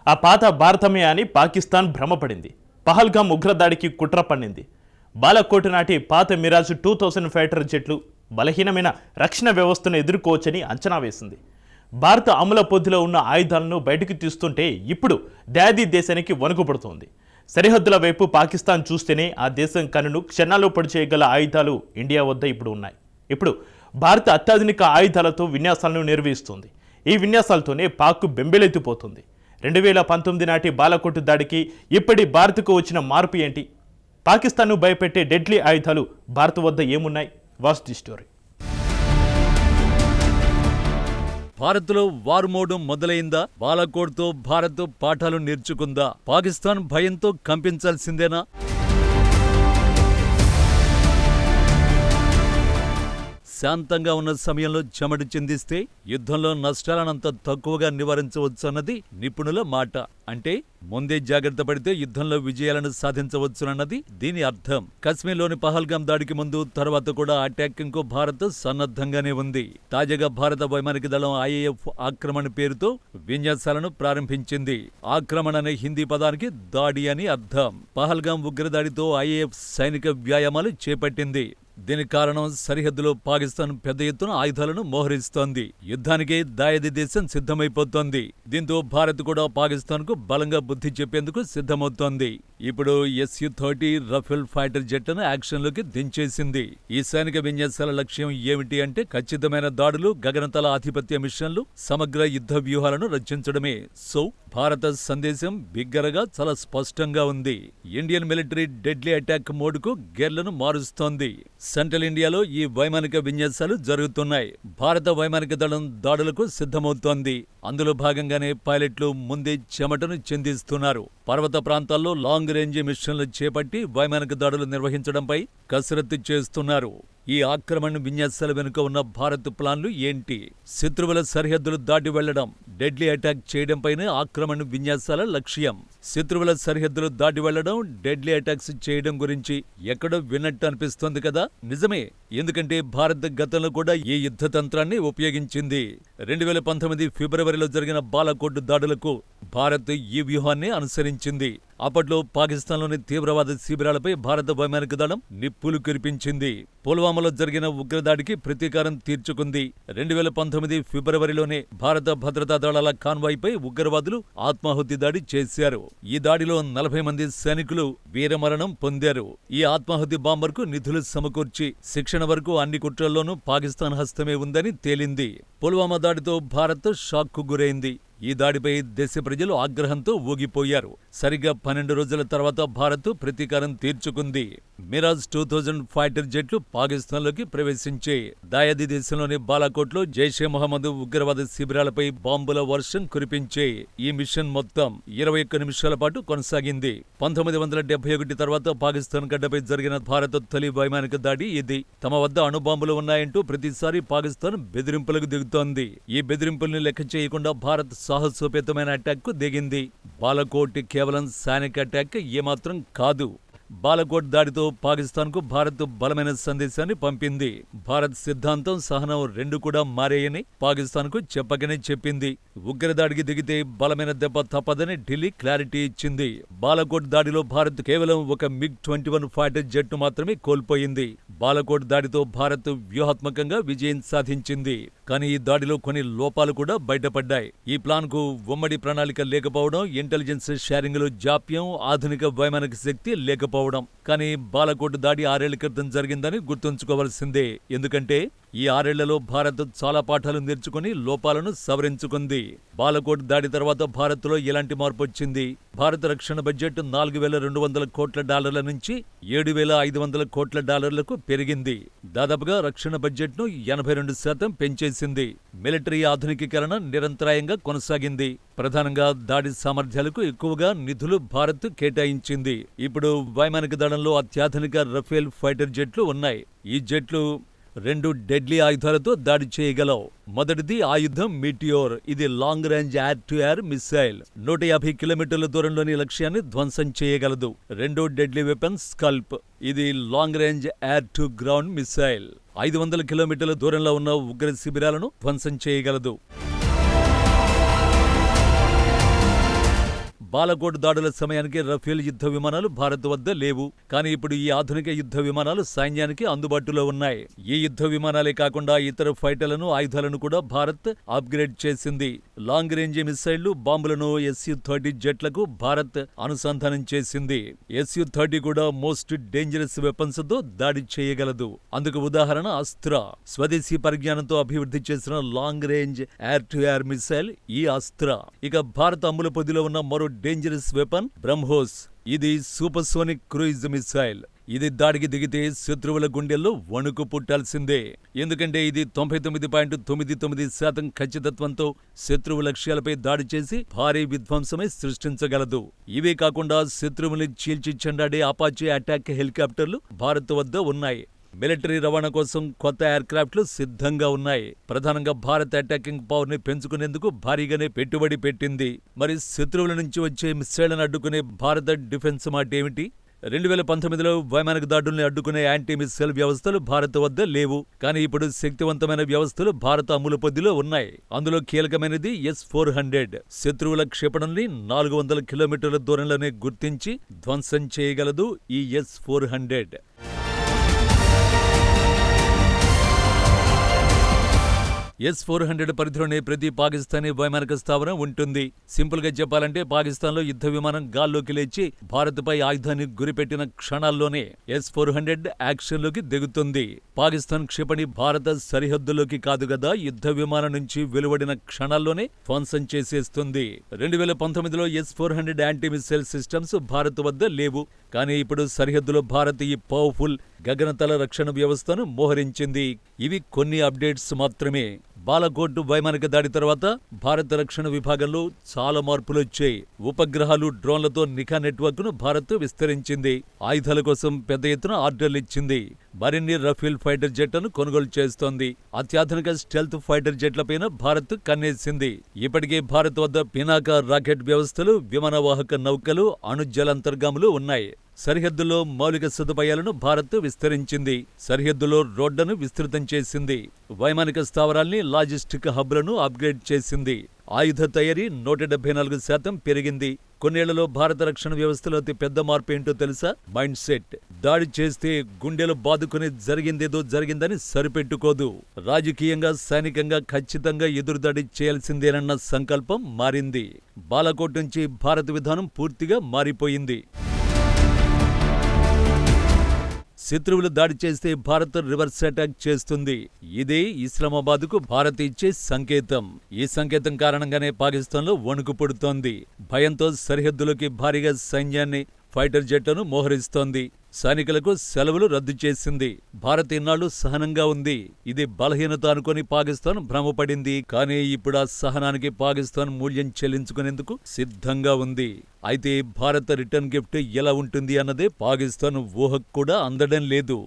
ఆ పాత భారతమే అని పాకిస్తాన్ భ్రమపడింది. పహల్గామ్ ఉగ్రదాడికి కుట్ర పన్నింది. బాలకోట్ నాటి పాత మిరాజ్ 2000 ఫైటర్ జెట్లు బలహీనమైన రక్షణ వ్యవస్థను ఎదుర్కోవచ్చని అంచనా వేసింది. భారత అమల పొద్దులో ఉన్న ఆయుధాలను బయటకు తీస్తుంటే ఇప్పుడు దాయాది దేశానికి వణుకుపడుతోంది. సరిహద్దుల వైపు పాకిస్తాన్ చూస్తేనే ఆ దేశం కన్నును క్షణాల్లో పొడిచేయగల ఆయుధాలు ఇండియా వద్ద ఇప్పుడు ఉన్నాయి. ఇప్పుడు భారత అత్యాధునిక ఆయుధాలతో విన్యాసాలను నిర్వహిస్తుంది. ఈ విన్యాసాలతోనే పాక్ బెంబేలెత్తిపోతుంది. 2019 నాటి బాలకోట్ దాడికి ఇప్పటి భారత్కు వచ్చిన మార్పు ఏంటి? పాకిస్తాన్ను భయపెట్టే డెడ్లీ ఆయుధాలు భారత్ వద్ద ఏమున్నాయి? Watch the story. భారత్లో వార్ మోడ్ మొదలైందా? బాలకోట్తో భారత్ పాఠాలు నేర్చుకుందా? పాకిస్తాన్ భయంతో కంపించాల్సిందేనా? శాంతంగా ఉన్న సమయంలో చెమట చిందిస్తే యుద్ధంలో నష్టాలనంత తక్కువగా నివారించవచ్చన్నది నిపుణుల మాట. అంటే ముందే జాగ్రత్త పడితే యుద్ధంలో విజయాలను సాధించవచ్చునన్నది దీని అర్థం. కశ్మీర్లోని పహల్గామ్ దాడికి ముందు తర్వాత కూడా అటాకింగ్ కు భారత్ సన్నద్ధంగానే ఉంది. తాజాగా భారత వైమానిక దళం IAF ఆక్రమణ పేరుతో విన్యాసాలను ప్రారంభించింది. ఆక్రమణ అనే హిందీ పదానికి దాడి అని అర్థం. పహల్గామ్ ఉగ్రదాడితో IAF సైనిక వ్యాయామాలు చేపట్టింది. దీనికి కారణం సరిహద్దులో పాకిస్తాన్ పెద్ద ఎత్తున ఆయుధాలను మోహరిస్తోంది. యుద్ధానికి దాయాది దేశం సిద్ధమైపోతోంది. దీంతో భారత్ కూడా పాకిస్తాన్ కు బలంగా బుద్ధి చెప్పేందుకు సిద్ధమవుతోంది. ఇప్పుడు Su-30 రఫేల్ ఫైటర్ జెట్లను యాక్షన్లోకి దించేసింది. ఈ సైనిక విన్యాసాల లక్ష్యం ఏమిటి అంటే ఖచ్చితమైన దాడులు, గగనతల ఆధిపత్య మిషన్లు, సమగ్ర యుద్ధ వ్యూహాలను రచించడమే. సో భారత సందేశం బిగ్గరగా చాలా స్పష్టంగా ఉంది. ఇండియన్ మిలిటరీ డెడ్లీ అటాక్ మోడ్కు గేర్లను మారుస్తోంది. సెంట్రల్ ఇండియాలో ఈ వైమానిక విన్యాసాలు జరుగుతున్నాయి. భారత వైమానిక దళం దాడులకు సిద్ధమవుతోంది. అందులో భాగంగానే పైలట్లు ముందే చెమటను చిందిస్తున్నారు. పర్వత ప్రాంతాల్లో లాంగ్ రేంజ్ మిషన్లు చేపట్టి వైమానిక దాడులు నిర్వహించడంపై కసరత్తు చేస్తున్నారు. ఈ ఆక్రమణ విన్యాసాల వెనుక ఉన్న భారత్ ప్లాన్లు ఏంటి? శత్రువుల సరిహద్దులు దాటి వెళ్లడం, డెడ్లీ అటాక్ చేయడంపైనే ఆక్రమణ విన్యాసాల లక్ష్యం. శత్రువుల సరిహద్దులు దాటి వెళ్లడం, డెడ్లీ అటాక్స్ చేయడం గురించి ఎక్కడో విన్నట్టు అనిపిస్తోంది కదా? నిజమే. ఎందుకంటే భారత్ గతంలో కూడా ఈ యుద్ధ తంత్రాన్ని ఉపయోగించింది. 2019 ఫిబ్రవరిలో జరిగిన బాలకోట్ దాడులకు భారత్ ఈ వ్యూహాన్ని అనుసరించింది. అప్పట్లో పాకిస్తాన్లోని తీవ్రవాద శిబిరాలపై భారత వైమానిక దళం నిప్పులు కురిపించింది. పుల్వామాలో జరిగిన ఉగ్రదాడికి ప్రతీకారం తీర్చుకుంది. 2019 ఫిబ్రవరిలోనే భారత భద్రతా దళాల కాన్వాయ్పై ఉగ్రవాదులు ఆత్మాహుతి దాడి చేశారు. ఈ దాడిలో 40 మంది సైనికులు వీరమరణం పొందారు. ఈ ఆత్మాహుతి బాంబర్కు నిధులు సమకూర్చి శిక్షణ వరకు అన్ని కుట్రల్లోనూ పాకిస్తాన్ హస్తమే ఉందని తేలింది. పుల్వామా దాడితో భారత్ షాక్కు గురైంది. ఈ దాడిపై దేశ ప్రజలు ఆగ్రహంతో ఊగిపోయారు. సరిగ్గా 12 రోజుల తర్వాత భారత్ ప్రతీకారం తీర్చుకుంది. మిరాజ్ 2000 ఫైటర్ జెట్లు పాకిస్తాన్లోకి ప్రవేశించే దాయాది దేశంలోని బాలాకోట్లో జైషే మొహమ్మద్ ఉగ్రవాద శిబిరాలపై బాంబుల వర్షం కురిపించే ఈ మిషన్ మొత్తం 21 నిమిషాల పాటు కొనసాగింది. 1971 తర్వాత పాకిస్తాన్ గడ్డపై జరిగిన భారత తొలి వైమానిక దాడి ఇది. తమ వద్ద అణుబాంబులు ఉన్నాయంటూ ప్రతిసారి పాకిస్తాన్ బెదిరింపులకు దిగుతోంది. ఈ బెదిరింపుల్ని లెక్క చేయకుండా భారత్ సాహసోపేతమైన అటాక్ కు దిగింది. బాలకోట్ కేవలం సైనిక అటాక్ ఏమాత్రం కాదు. బాలకోట్ దాడితో పాకిస్తాన్కు భారత్ బలమైన సందేశాన్ని పంపింది. భారత్ సిద్ధాంతం, సహనం రెండు కూడా మారాయని పాకిస్తాన్కు చెప్పకనే చెప్పింది. ఉగ్రదాడికి దిగితే బలమైన దెబ్బ తప్పదని ఢిల్లీ క్లారిటీ ఇచ్చింది. బాలకోట్ దాడిలో భారత్ కేవలం ఒక MiG-21 ఫైటర్ జెట్ను మాత్రమే కోల్పోయింది. బాలకోట్ దాడితో భారత్ వ్యూహాత్మకంగా విజయం సాధించింది. కానీ ఈ దాడిలో కొన్ని లోపాలు కూడా బయటపడ్డాయి. ఈ ప్లాన్ కు ఉమ్మడి ప్రణాళిక లేకపోవడం, ఇంటెలిజెన్స్ షేరింగ్ లో జాప్యం, ఆధునిక వైమానిక శక్తి లేకపోవడం. కానీ బాలకోట్ దాడి 6 ఏళ్ల క్రితం జరిగిందని గుర్తుంచుకోవాల్సిందే. ఎందుకంటే ఈ 6 ఏళ్లలో భారత్ చాలా పాఠాలు నేర్చుకుని లోపాలను సవరించుకుంది. బాలకోట్ దాడి తర్వాత భారత్లో ఎలాంటి మార్పు వచ్చింది? భారత రక్షణ బడ్జెట్ $4,200 కోట్ల నుంచి $7,500 కోట్ల పెరిగింది. దాదాపుగా రక్షణ బడ్జెట్ను 82% పెంచేసింది. మిలిటరీ ఆధునికీకరణ నిరంతరాయంగా కొనసాగింది. ప్రధానంగా దాడి సామర్థ్యాలకు ఎక్కువగా నిధులు భారత్ కేటాయించింది. ఇప్పుడు వైమానిక దళంలో అత్యాధునిక రఫేల్ ఫైటర్ జెట్లు ఉన్నాయి. ఈ జెట్లు 2 డెడ్లీ ఆయుధాలతో దాడి చేయగలవు. మొదటిది ఆయుధం మీటియోర్. ఇది long range air to air missile. 150 కిలోమీటర్ల దూరంలోని లక్ష్యాన్ని ధ్వంసం చేయగలదు. రెండో డెడ్లీ వెపన్ స్కల్ప్. ఇది long range air to ground missile. 500 కిలోమీటర్ల దూరంలో ఉన్న ఉగ్ర శిబిరాలను ధ్వంసం చేయగలదు. బాలకోట్ దాడుల సమయానికి రఫేల్ యుద్ధ విమానాలు భారత్ వద్ద లేవు. కానీ ఇప్పుడు ఈ ఆధునిక యుద్ధ విమానాలు సైన్యానికి అందుబాటులో ఉన్నాయి. ఈ యుద్ధ విమానాలే కాకుండా ఇతర ఫైటర్లను, ఆయుధాలను కూడా భారత్ అప్గ్రేడ్ చేసింది. లాంగ్ రేంజ్ మిసైళ్లు, బాంబులను SU-30 జెట్లకు భారత్ అనుసంధానం చేసింది. SU-30 కూడా మోస్ట్ డేంజరస్ వెపన్స్ తో దాడి చేయగలదు. అందుకు ఉదాహరణ అస్త్ర. స్వదేశీ పరిజ్ఞానంతో అభివృద్ధి చేసిన long range air to air missile ఈ అస్త్ర. ఇక భారత్ అమ్ముల పొదిలో ఉన్న మరో డేంజరస్ వెపన్ బ్రహ్మోస్. ఇది సూపర్సోనిక్ క్రూయిజ్ మిసైల్. ఇది దాడికి దిగితే శత్రువుల గుండెల్లో వణుకు పుట్టాల్సిందే. ఎందుకంటే ఇది 99.99% ఖచ్చితత్వంతో శత్రువు లక్ష్యాలపై దాడి చేసి భారీ విధ్వంసమే సృష్టించగలదు. ఇవే కాకుండా శత్రువుల్ని చీల్చి చెండాడే అపాచీ అటాక్ హెలికాప్టర్లు భారత్ వద్ద ఉన్నాయి. మిలిటరీ రవాణా కోసం కొత్త ఎయిర్క్రాఫ్ట్లు సిద్ధంగా ఉన్నాయి. ప్రధానంగా భారత్ అటాకింగ్ పవర్ ని పెంచుకునేందుకు భారీగానే పెట్టుబడి పెట్టింది. మరి శత్రువుల నుంచి వచ్చే మిసైళ్లను అడ్డుకునే భారత డిఫెన్స్ మాట ఏమిటి? 2019లో వైమానిక దాడుల్ని అడ్డుకునే యాంటీ మిసైల్ వ్యవస్థలు భారత్ వద్ద లేవు. కానీ ఇప్పుడు శక్తివంతమైన వ్యవస్థలు భారత అమ్ముల పొదిలో ఉన్నాయి. అందులో కీలకమైనది S-400. శత్రువుల క్షిపణుల్ని 400 కిలోమీటర్ల దూరంలోనే గుర్తించి ధ్వంసం చేయగలదు ఈ S-400. S-400 పరిధిలోనే ప్రతి పాకిస్తానీ వైమానిక స్థావరం ఉంటుంది. సింపుల్ గా చెప్పాలంటే పాకిస్తాన్లో యుద్ధ విమానం గాల్లోకి లేచి భారత్పై ఆయుధాన్ని గురిపెట్టిన క్షణాల్లోనే S-400 యాక్షన్లోకి దిగుతుంది. పాకిస్తాన్ క్షిపణి భారత సరిహద్దులోకి కాదు గదా, యుద్ధ విమానం నుంచి వెలువడిన క్షణాల్లోనే ధ్వంసం చేసేస్తుంది. 2019లో S-400 anti missile systems Bharat వద్ద లేవు. కానీ ఇప్పుడు సరిహద్దులో భారత్ ఈ పవర్ఫుల్ గగనతల రక్షణ వ్యవస్థను మోహరించింది. ఇవి కొన్ని అప్డేట్స్ మాత్రమే. బాలకోట్ వైమానిక దాడి తర్వాత భారత రక్షణ విభాగంలో చాలా మార్పులొచ్చాయి. ఉపగ్రహాలు, డ్రోన్లతో నిఘా నెట్వర్క్ ను భారత్ విస్తరించింది. ఆయుధాల కోసం పెద్ద ఎత్తున ఆర్డర్లిచ్చింది. మరిన్ని రఫేల్ ఫైటర్ జెట్లను కొనుగోలు చేస్తోంది. అత్యాధునిక స్టెల్త్ ఫైటర్ జెట్లపైన భారత్ కన్నేసింది. ఇప్పటికే భారత్ వద్ద పినాకా రాకెట్ వ్యవస్థలు, విమానవాహక నౌకలు, అణుజలంతర్గాములు ఉన్నాయి. సరిహద్దులో మౌలిక సదుపాయాలను భారత్ విస్తరించింది. సరిహద్దులో రోడ్లను విస్తృతం చేసింది. వైమానిక స్థావరాల్ని, లాజిస్టిక్ హబ్లను అప్గ్రేడ్ చేసింది. ఆయుధ తయారీ 174% పెరిగింది. కొన్నేళ్లలో భారత రక్షణ వ్యవస్థలో అతి పెద్ద మార్పు ఏంటో తెలుసా? Mind set. దాడి చేస్తే గుండెలు బాదుకుని జరిగిందేదో జరిగిందని సరిపెట్టుకోదు. రాజకీయంగా, సైనికంగా ఖచ్చితంగా ఎదురుదాడి చేయాల్సిందేనన్న సంకల్పం మారింది. బాలకోట్ నుంచి భారత విధానం పూర్తిగా మారిపోయింది. శత్రువులు దాడి చేస్తే భారత్ రివర్స్ అటాక్ చేస్తుంది. ఇదే ఇస్లామాబాద్కు భారత్ ఇచ్చే సంకేతం. ఈ సంకేతం కారణంగానే పాకిస్తాన్లో వణుకు పుడుతోంది. భయంతో సరిహద్దులోకి భారీగా సైన్యాన్ని, ఫైటర్ జెట్లను మోహరిస్తోంది. సైనికులకు సెలవులు రద్దు చేసింది. భారత్ ఇన్నాళ్లు సహనంగా ఉంది. ఇది బలహీనత అనుకుని పాకిస్తాన్ భ్రమపడింది. కానీ ఇప్పుడు ఆ సహనానికి పాకిస్తాన్ మూల్యం చెల్లించుకునేందుకు సిద్ధంగా ఉంది. అయితే భారత రిటర్న్ గిఫ్ట్ ఎలా ఉంటుంది అన్నదే పాకిస్తాన్ ఊహకు కూడా అందడం లేదు.